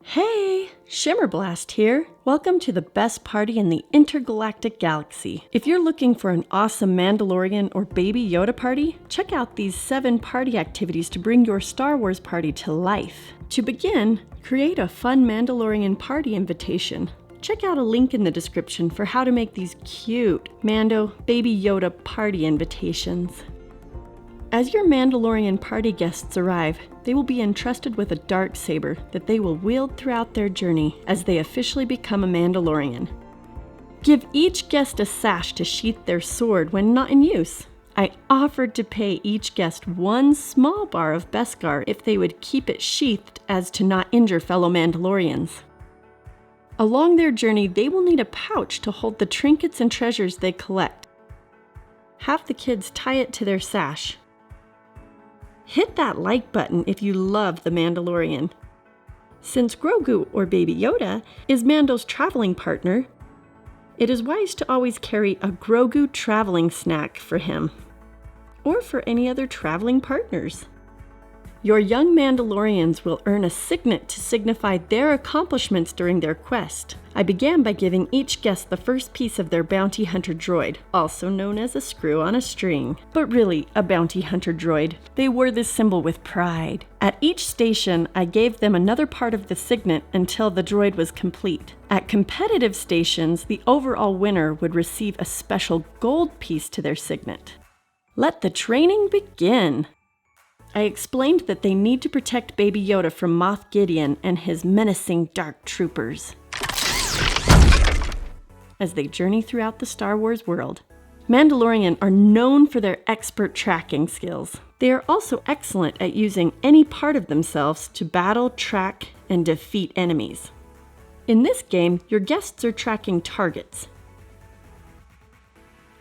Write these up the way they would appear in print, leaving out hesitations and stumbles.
Hey, Shimmerblast here. Welcome to the best party in the intergalactic galaxy. If you're looking for an awesome Mandalorian or Baby Yoda party, check out these 7 party activities to bring your Star Wars party to life. To begin, create a fun Mandalorian party invitation. Check out a link in the description for how to make these cute Mando Baby Yoda party invitations. As your Mandalorian party guests arrive, they will be entrusted with a darksaber that they will wield throughout their journey as they officially become a Mandalorian. Give each guest a sash to sheath their sword when not in use. I offered to pay each guest 1 small bar of Beskar if they would keep it sheathed as to not injure fellow Mandalorians. Along their journey, they will need a pouch to hold the trinkets and treasures they collect. Have the kids tie it to their sash. Hit that like button if you love The Mandalorian. Since Grogu, or Baby Yoda, is Mando's traveling partner, it is wise to always carry a Grogu traveling snack for him, or for any other traveling partners. Your young Mandalorians will earn a Signant to signify their accomplishments during their quest. I began by giving each guest the first piece of their bounty hunter droid, also known as a screw on a string, but really a bounty hunter droid. They wore this symbol with pride. At each station, I gave them another part of the Signant until the droid was complete. At competitive stations, the overall winner would receive a special gold piece to their Signant. Let the training begin! I explained that they need to protect Baby Yoda from Moff Gideon and his menacing dark troopers as they journey throughout the Star Wars world. Mandalorian are known for their expert tracking skills. They are also excellent at using any part of themselves to battle, track, and defeat enemies. In this game, your guests are tracking targets.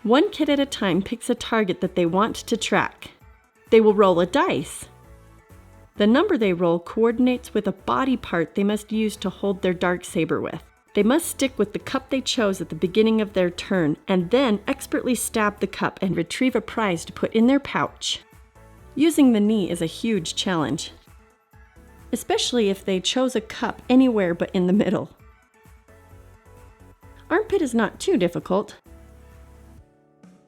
1 kid at a time picks a target that they want to track. They will roll a dice. The number they roll coordinates with a body part they must use to hold their darksaber with. They must stick with the cup they chose at the beginning of their turn, and then expertly stab the cup and retrieve a prize to put in their pouch. Using the knee is a huge challenge, especially if they chose a cup anywhere but in the middle. Armpit is not too difficult.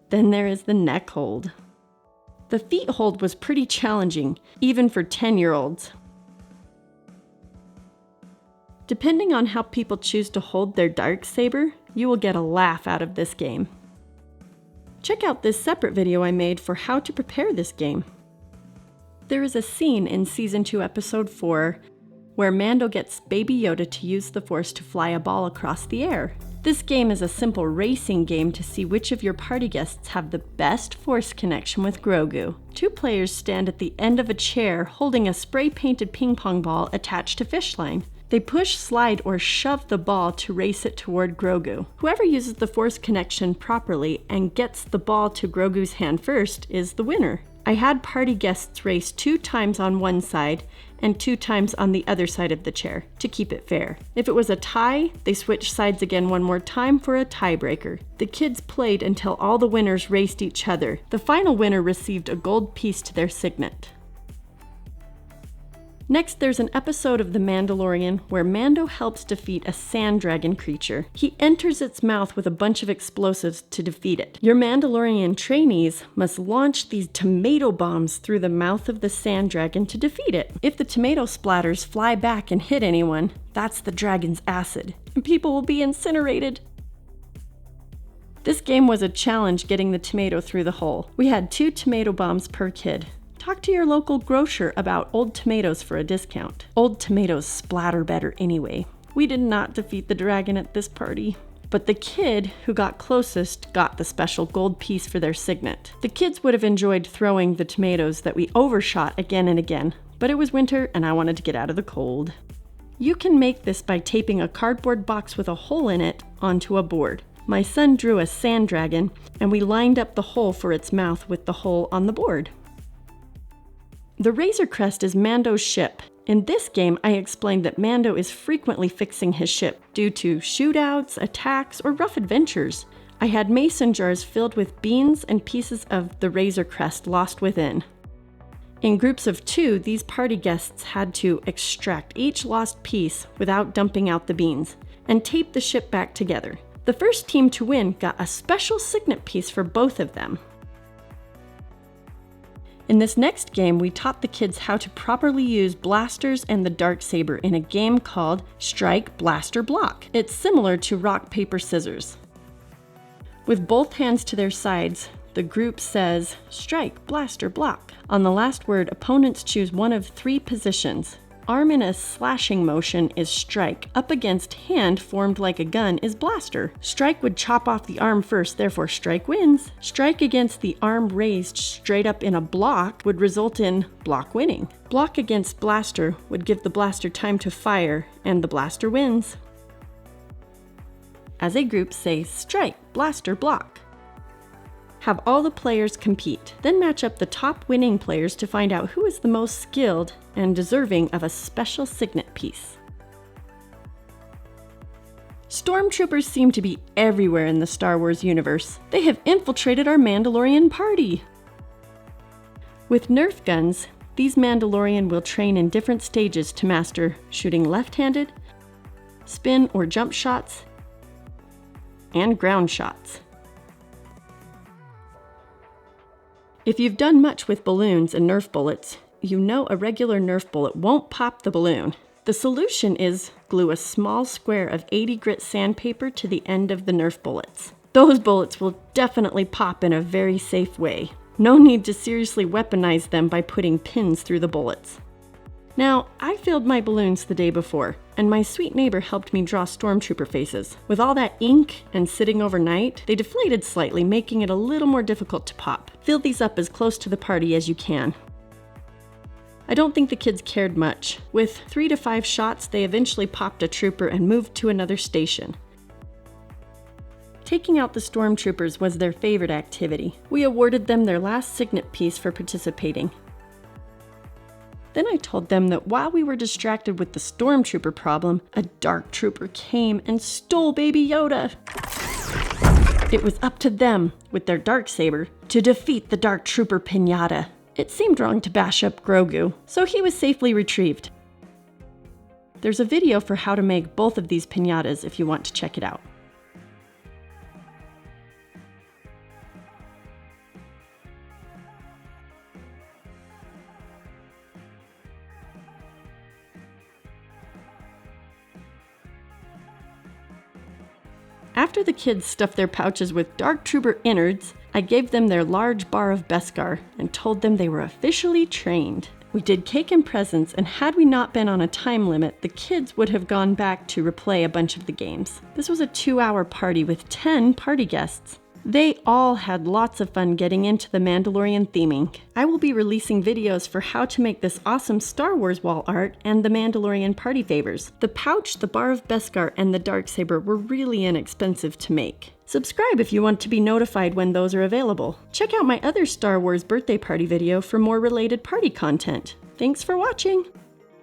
Then there is the neck hold. The feet hold was pretty challenging, even for 10-year-olds. Depending on how people choose to hold their darksaber, you will get a laugh out of this game. Check out this separate video I made for how to prepare this game. There is a scene in Season 2, Episode 4, where Mando gets Baby Yoda to use the Force to fly a ball across the air. This game is a simple racing game to see which of your party guests have the best Force connection with Grogu. 2 players stand at the end of a chair holding a spray-painted ping pong ball attached to fish line. They push, slide, or shove the ball to race it toward Grogu. Whoever uses the Force connection properly and gets the ball to Grogu's hand first is the winner. I had party guests race 2 times on one side and 2 times on the other side of the chair to keep it fair. If it was a tie, they switched sides again one more time for a tiebreaker. The kids played until all the winners raced each other. The final winner received a gold piece to their Signant. Next, there's an episode of The Mandalorian where Mando helps defeat a sand dragon creature. He enters its mouth with a bunch of explosives to defeat it. Your Mandalorian trainees must launch these tomato bombs through the mouth of the sand dragon to defeat it. If the tomato splatters fly back and hit anyone, that's the dragon's acid, and people will be incinerated. This game was a challenge getting the tomato through the hole. We had 2 tomato bombs per kid. Talk to your local grocer about old tomatoes for a discount. Old tomatoes splatter better anyway. We did not defeat the dragon at this party, but the kid who got closest got the special gold piece for their Signant. The kids would have enjoyed throwing the tomatoes that we overshot again and again, but it was winter and I wanted to get out of the cold. You can make this by taping a cardboard box with a hole in it onto a board. My son drew a sand dragon and we lined up the hole for its mouth with the hole on the board. The Razor Crest is Mando's ship. In this game, I explained that Mando is frequently fixing his ship due to shootouts, attacks, or rough adventures. I had mason jars filled with beans and pieces of the Razor Crest lost within. In groups of 2, these party guests had to extract each lost piece without dumping out the beans, and tape the ship back together. The first team to win got a special Signant piece for both of them. In this next game, we taught the kids how to properly use blasters and the darksaber in a game called Strike, Blaster, Block. It's similar to rock, paper, scissors. With both hands to their sides, the group says, strike, blaster, block. On the last word, opponents choose one of 3 positions. Arm in a slashing motion is strike. Up against hand formed like a gun is blaster. Strike would chop off the arm first, therefore strike wins. Strike against the arm raised straight up in a block would result in block winning. Block against blaster would give the blaster time to fire, and the blaster wins. As a group, say strike, blaster, block. Have all the players compete, then match up the top winning players to find out who is the most skilled and deserving of a special Signant piece. Stormtroopers seem to be everywhere in the Star Wars universe. They have infiltrated our Mandalorian party. With Nerf guns, these Mandalorian will train in different stages to master shooting left-handed, spin or jump shots, and ground shots. If you've done much with balloons and Nerf bullets, you know a regular Nerf bullet won't pop the balloon. The solution is glue a small square of 80 grit sandpaper to the end of the Nerf bullets. Those bullets will definitely pop in a very safe way. No need to seriously weaponize them by putting pins through the bullets. Now, I filled my balloons the day before, and my sweet neighbor helped me draw stormtrooper faces. With all that ink and sitting overnight, they deflated slightly, making it a little more difficult to pop. Fill these up as close to the party as you can. I don't think the kids cared much. With 3 to 5 shots, they eventually popped a trooper and moved to another station. Taking out the stormtroopers was their favorite activity. We awarded them their last Signant piece for participating. Then I told them that while we were distracted with the stormtrooper problem, a dark trooper came and stole Baby Yoda. It was up to them, with their darksaber, to defeat the dark trooper Pinata. It seemed wrong to bash up Grogu, so he was safely retrieved. There's a video for how to make both of these pinatas if you want to check it out. After the kids stuffed their pouches with Dark Trooper innards, I gave them their large bar of Beskar and told them they were officially trained. We did cake and presents, and had we not been on a time limit, the kids would have gone back to replay a bunch of the games. This was a 2-hour party with 10 party guests. They all had lots of fun getting into the Mandalorian theming. I will be releasing videos for how to make this awesome Star Wars wall art and the Mandalorian party favors. The pouch, the bar of Beskar, and the darksaber were really inexpensive to make. Subscribe if you want to be notified when those are available. Check out my other Star Wars birthday party video for more related party content. Thanks for watching!